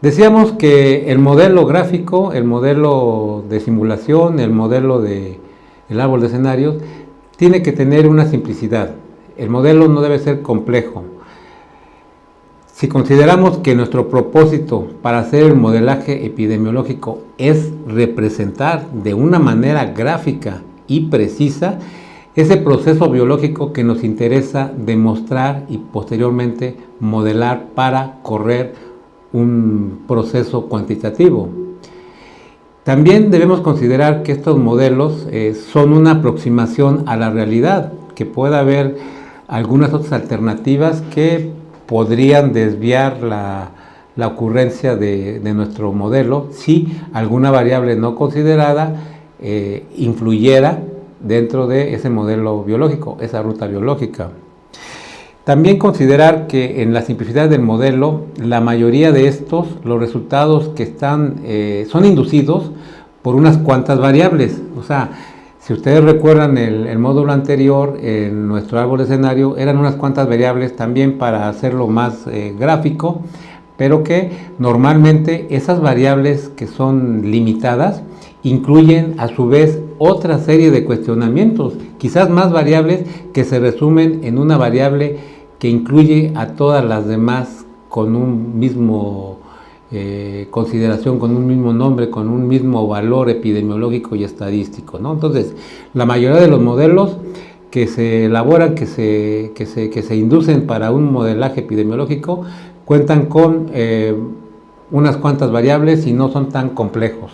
Decíamos que el modelo gráfico, el modelo de simulación, el modelo del árbol de escenarios, tiene que tener una simplicidad. El modelo no debe ser complejo. Si consideramos que nuestro propósito para hacer el modelaje epidemiológico es representar de una manera gráfica y precisa ese proceso biológico que nos interesa demostrar y posteriormente modelar para correr un proceso cuantitativo. También debemos considerar que estos modelos son una aproximación a la realidad, que pueda haber algunas otras alternativas que podrían desviar la ocurrencia de nuestro modelo si alguna variable no considerada influyera dentro de ese modelo biológico, esa ruta biológica. También considerar que en la simplicidad del modelo, la mayoría de estos, los resultados que son inducidos por unas cuantas variables. O sea, si ustedes recuerdan el módulo anterior, en nuestro árbol de escenario, eran unas cuantas variables también para hacerlo más gráfico, pero que normalmente esas variables que son limitadas incluyen a su vez otra serie de cuestionamientos, quizás más variables que se resumen en una variable que incluye a todas las demás con un mismo consideración, con un mismo nombre, con un mismo valor epidemiológico y estadístico, ¿no? Entonces, la mayoría de los modelos que se elaboran, que se inducen para un modelaje epidemiológico, cuentan con unas cuantas variables y no son tan complejos.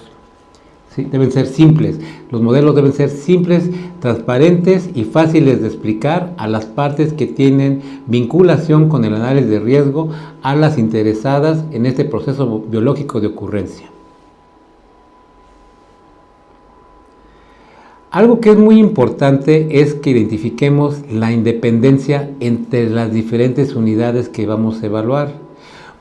¿Sí? Deben ser simples. Los modelos deben ser simples, transparentes y fáciles de explicar a las partes que tienen vinculación con el análisis de riesgo, a las interesadas en este proceso biológico de ocurrencia. Algo que es muy importante es que identifiquemos la independencia entre las diferentes unidades que vamos a evaluar.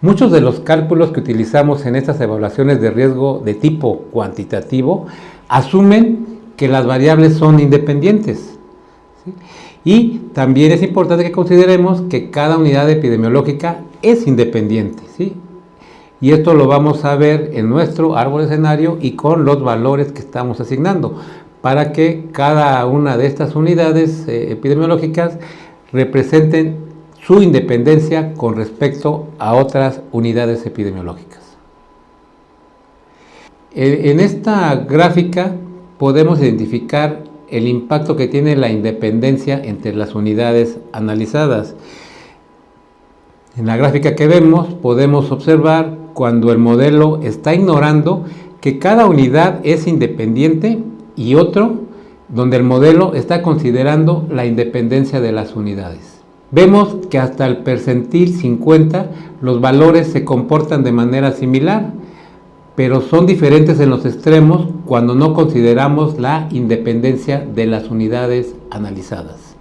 Muchos de los cálculos que utilizamos en estas evaluaciones de riesgo de tipo cuantitativo asumen que las variables son independientes, ¿sí? Y también es importante que consideremos que cada unidad epidemiológica es independiente, ¿sí? Y esto lo vamos a ver en nuestro árbol de escenario y con los valores que estamos asignando, para que cada una de estas unidades epidemiológicas representen su independencia con respecto a otras unidades epidemiológicas. En esta gráfica podemos identificar el impacto que tiene la independencia entre las unidades analizadas. En la gráfica que vemos podemos observar cuando el modelo está ignorando que cada unidad es independiente y otro donde el modelo está considerando la independencia de las unidades. Vemos que hasta el percentil 50 los valores se comportan de manera similar, pero son diferentes en los extremos cuando no consideramos la independencia de las unidades analizadas.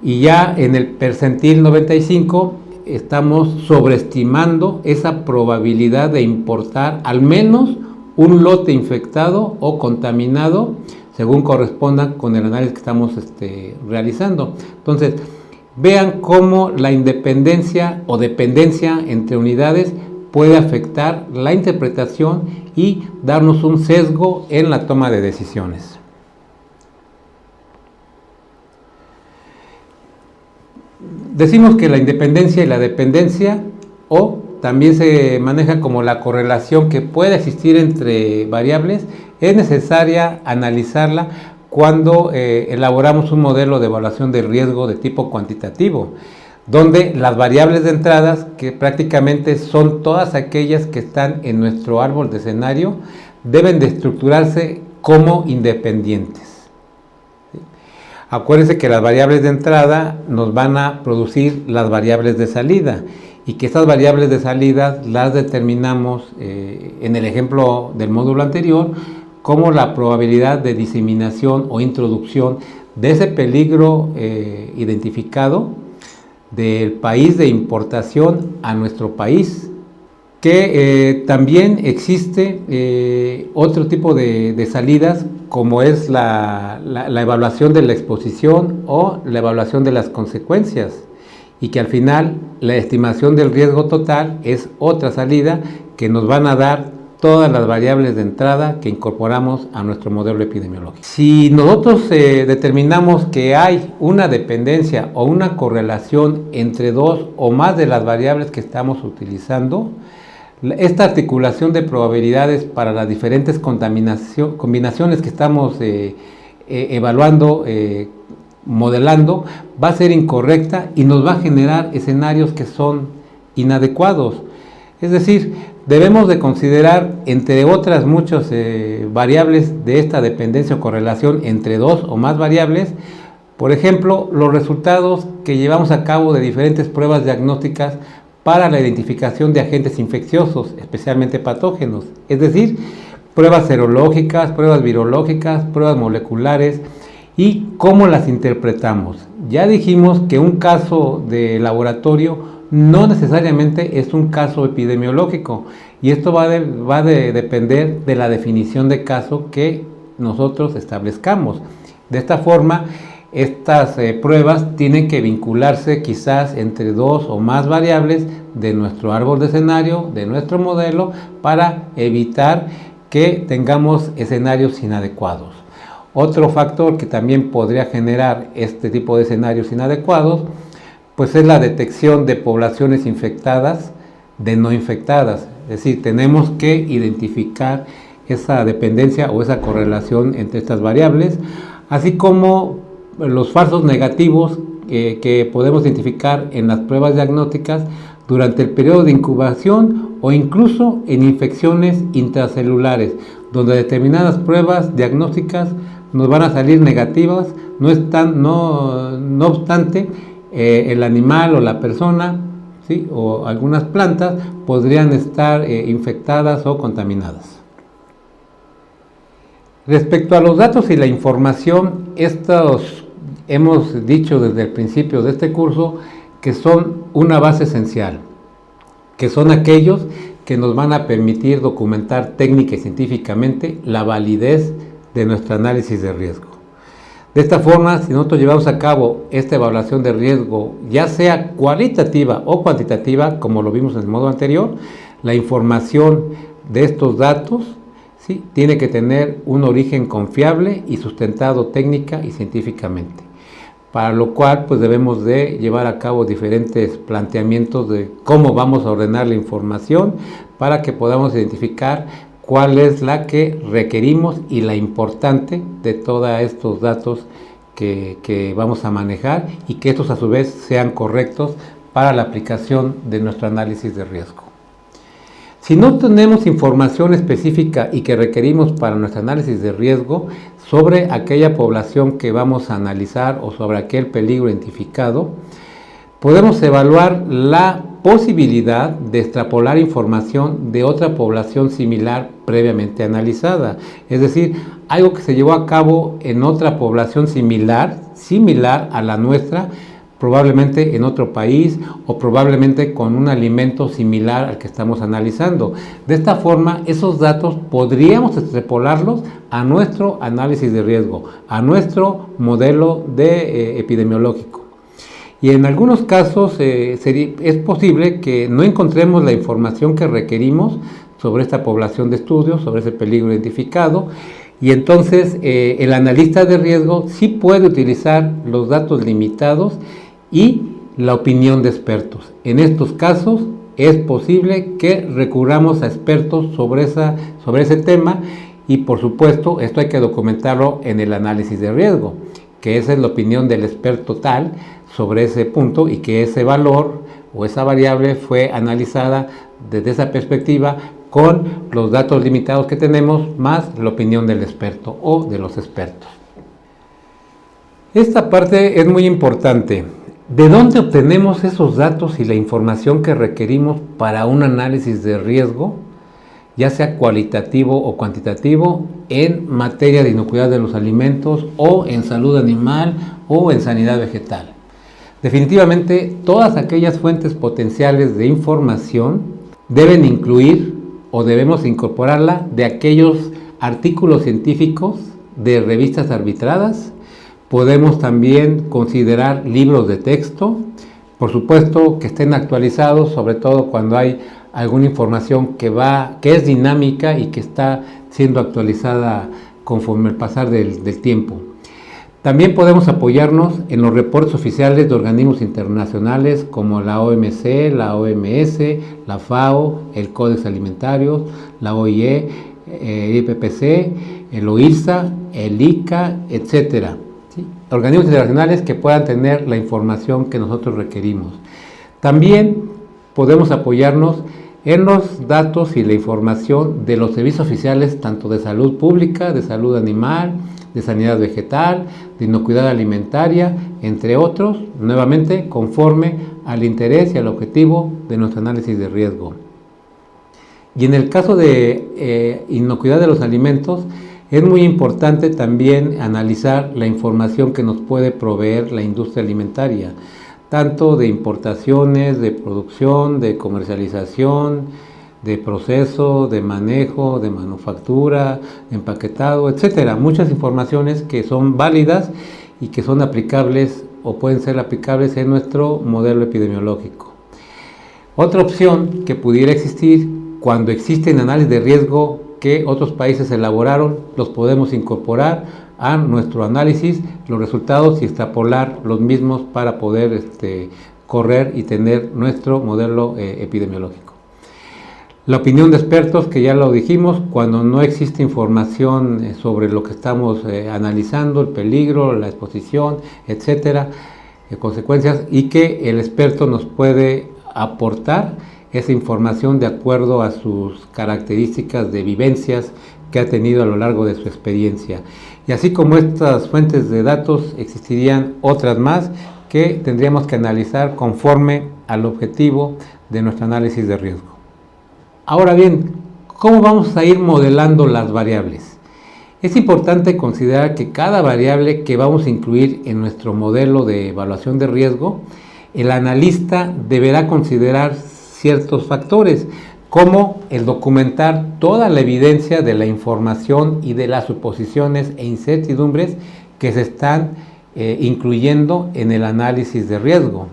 Y ya en el percentil 95 estamos sobreestimando esa probabilidad de importar al menos un lote infectado o contaminado según corresponda con el análisis que estamos realizando. Entonces, vean cómo la independencia o dependencia entre unidades puede afectar la interpretación y darnos un sesgo en la toma de decisiones. Decimos que la independencia y la dependencia, o también se maneja como la correlación que puede existir entre variables, es necesaria analizarla cuando elaboramos un modelo de evaluación de riesgo de tipo cuantitativo, donde las variables de entradas, que prácticamente son todas aquellas que están en nuestro árbol de escenario, deben de estructurarse como independientes. ¿Sí? Acuérdense que las variables de entrada nos van a producir las variables de salida, y que estas variables de salida las determinamos en el ejemplo del módulo anterior, como la probabilidad de diseminación o introducción de ese peligro identificado del país de importación a nuestro país, que también existe otro tipo de salidas, como es la evaluación de la exposición o la evaluación de las consecuencias, y que al final la estimación del riesgo total es otra salida que nos van a dar todas las variables de entrada que incorporamos a nuestro modelo epidemiológico. Si nosotros determinamos que hay una dependencia o una correlación entre dos o más de las variables que estamos utilizando, esta articulación de probabilidades para las diferentes combinaciones que estamos evaluando, modelando, va a ser incorrecta y nos va a generar escenarios que son inadecuados. Es decir, debemos de considerar, entre otras muchas variables de esta dependencia o correlación entre dos o más variables, por ejemplo, los resultados que llevamos a cabo de diferentes pruebas diagnósticas para la identificación de agentes infecciosos, especialmente patógenos, es decir, pruebas serológicas, pruebas virológicas, pruebas moleculares, y cómo las interpretamos. Ya dijimos que un caso de laboratorio no necesariamente es un caso epidemiológico, y esto va a depender de la definición de caso que nosotros establezcamos. De esta forma, estas pruebas tienen que vincularse quizás entre dos o más variables de nuestro árbol de escenario, de nuestro modelo, para evitar que tengamos escenarios inadecuados. Otro factor que también podría generar este tipo de escenarios inadecuados, pues es la detección de poblaciones infectadas de no infectadas. Es decir, tenemos que identificar esa dependencia o esa correlación entre estas variables, así como los falsos negativos que podemos identificar en las pruebas diagnósticas durante el periodo de incubación o incluso en infecciones intracelulares, donde determinadas pruebas diagnósticas nos van a salir negativas, no obstante, el animal o la persona, ¿sí?, o algunas plantas podrían estar infectadas o contaminadas. Respecto a los datos y la información, estos hemos dicho desde el principio de este curso que son una base esencial, que son aquellos que nos van a permitir documentar técnica y científicamente la validez de nuestro análisis de riesgo. De esta forma, si nosotros llevamos a cabo esta evaluación de riesgo, ya sea cualitativa o cuantitativa, como lo vimos en el modo anterior, la información de estos datos, ¿sí?, tiene que tener un origen confiable y sustentado técnica y científicamente, para lo cual pues debemos de llevar a cabo diferentes planteamientos de cómo vamos a ordenar la información para que podamos identificar cuál es la que requerimos y la importante de todos estos datos que vamos a manejar, y que estos a su vez sean correctos para la aplicación de nuestro análisis de riesgo. Si no tenemos información específica y que requerimos para nuestro análisis de riesgo sobre aquella población que vamos a analizar o sobre aquel peligro identificado, podemos evaluar la posibilidad de extrapolar información de otra población similar previamente analizada. Es decir, algo que se llevó a cabo en otra población similar a la nuestra, probablemente en otro país o probablemente con un alimento similar al que estamos analizando. De esta forma, esos datos podríamos extrapolarlos a nuestro análisis de riesgo, a nuestro modelo epidemiológico. Y en algunos casos es posible que no encontremos la información que requerimos sobre esta población de estudio, sobre ese peligro identificado, y entonces el analista de riesgo sí puede utilizar los datos limitados y la opinión de expertos. En estos casos es posible que recurramos a expertos sobre ese tema, y por supuesto esto hay que documentarlo en el análisis de riesgo, que esa es la opinión del experto tal sobre ese punto, y que ese valor o esa variable fue analizada desde esa perspectiva con los datos limitados que tenemos más la opinión del experto o de los expertos. Esta parte es muy importante. ¿De dónde obtenemos esos datos y la información que requerimos para un análisis de riesgo, ya sea cualitativo o cuantitativo, en materia de inocuidad de los alimentos o en salud animal o en sanidad vegetal? Definitivamente, todas aquellas fuentes potenciales de información deben incluir o debemos incorporarla de aquellos artículos científicos de revistas arbitradas. Podemos también considerar libros de texto, por supuesto que estén actualizados, sobre todo cuando hay alguna información que es dinámica y que está siendo actualizada conforme el pasar del tiempo. También podemos apoyarnos en los reportes oficiales de organismos internacionales como la OMC, la OMS, la FAO, el Codex Alimentarios, la OIE, IPPC, el OIRSA, el ICA, etc. ¿Sí? Organismos internacionales que puedan tener la información que nosotros requerimos. También podemos apoyarnos en los datos y la información de los servicios oficiales tanto de salud pública, de salud animal, de sanidad vegetal, de inocuidad alimentaria, entre otros, nuevamente conforme al interés y al objetivo de nuestro análisis de riesgo. Y en el caso de inocuidad de los alimentos, es muy importante también analizar la información que nos puede proveer la industria alimentaria, tanto de importaciones, de producción, de comercialización, de proceso, de manejo, de manufactura, empaquetado, etcétera. Muchas informaciones que son válidas y que son aplicables o pueden ser aplicables en nuestro modelo epidemiológico. Otra opción que pudiera existir cuando existen análisis de riesgo que otros países elaboraron, los podemos incorporar a nuestro análisis, los resultados y extrapolar los mismos para poder correr y tener nuestro modelo epidemiológico. La opinión de expertos, que ya lo dijimos, cuando no existe información sobre lo que estamos analizando, el peligro, la exposición, etcétera, consecuencias, y que el experto nos puede aportar esa información de acuerdo a sus características de vivencias que ha tenido a lo largo de su experiencia. Y así como estas fuentes de datos, existirían otras más que tendríamos que analizar conforme al objetivo de nuestro análisis de riesgo. Ahora bien, ¿cómo vamos a ir modelando las variables? Es importante considerar que cada variable que vamos a incluir en nuestro modelo de evaluación de riesgo, el analista deberá considerar ciertos factores, como el documentar toda la evidencia de la información y de las suposiciones e incertidumbres que se están incluyendo en el análisis de riesgo.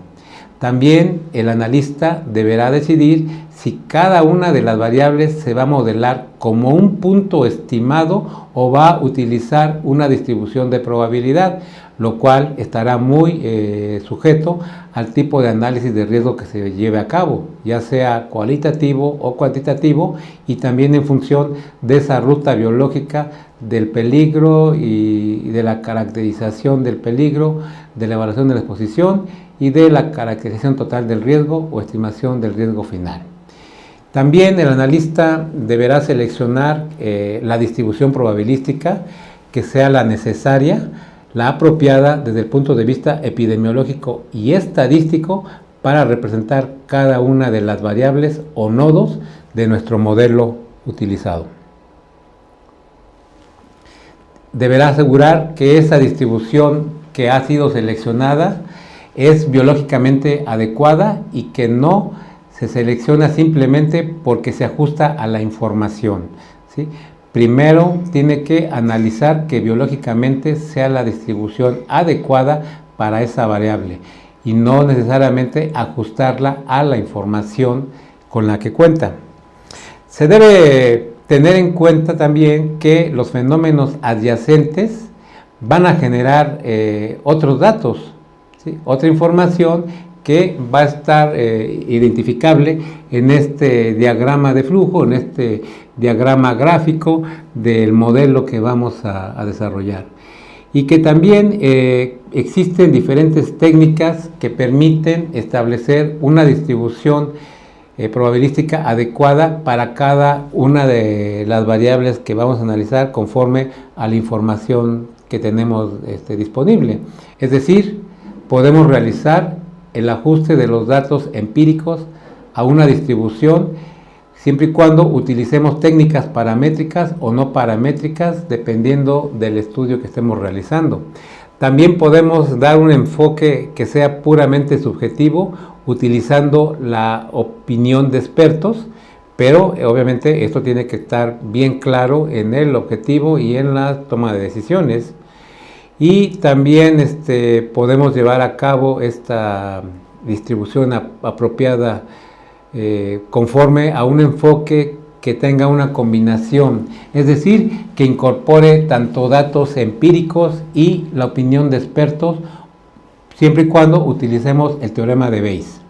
También el analista deberá decidir si cada una de las variables se va a modelar como un punto estimado o va a utilizar una distribución de probabilidad, lo cual estará muy sujeto al tipo de análisis de riesgo que se lleve a cabo, ya sea cualitativo o cuantitativo, y también en función de esa ruta biológica del peligro y de la caracterización del peligro, de la evaluación de la exposición y de la caracterización total del riesgo o estimación del riesgo final. También el analista deberá seleccionar la distribución probabilística que sea la necesaria, la apropiada desde el punto de vista epidemiológico y estadístico para representar cada una de las variables o nodos de nuestro modelo utilizado. Deberá asegurar que esa distribución que ha sido seleccionada es biológicamente adecuada y que no se selecciona simplemente porque se ajusta a la información, ¿sí? Primero tiene que analizar que biológicamente sea la distribución adecuada para esa variable y no necesariamente ajustarla a la información con la que cuenta. Se debe tener en cuenta también que los fenómenos adyacentes van a generar otros datos, ¿sí? Otra información que va a estar identificable en este diagrama de flujo, en este diagrama gráfico del modelo que vamos a desarrollar. Y que también existen diferentes técnicas que permiten establecer una distribución probabilística adecuada para cada una de las variables que vamos a analizar conforme a la información que tenemos disponible. Es decir, podemos realizar el ajuste de los datos empíricos a una distribución siempre y cuando utilicemos técnicas paramétricas o no paramétricas dependiendo del estudio que estemos realizando. También podemos dar un enfoque que sea puramente subjetivo utilizando la opinión de expertos, pero obviamente esto tiene que estar bien claro en el objetivo y en la toma de decisiones. Y también podemos llevar a cabo esta distribución apropiada conforme a un enfoque que tenga una combinación, es decir, que incorpore tanto datos empíricos y la opinión de expertos, siempre y cuando utilicemos el teorema de Bayes.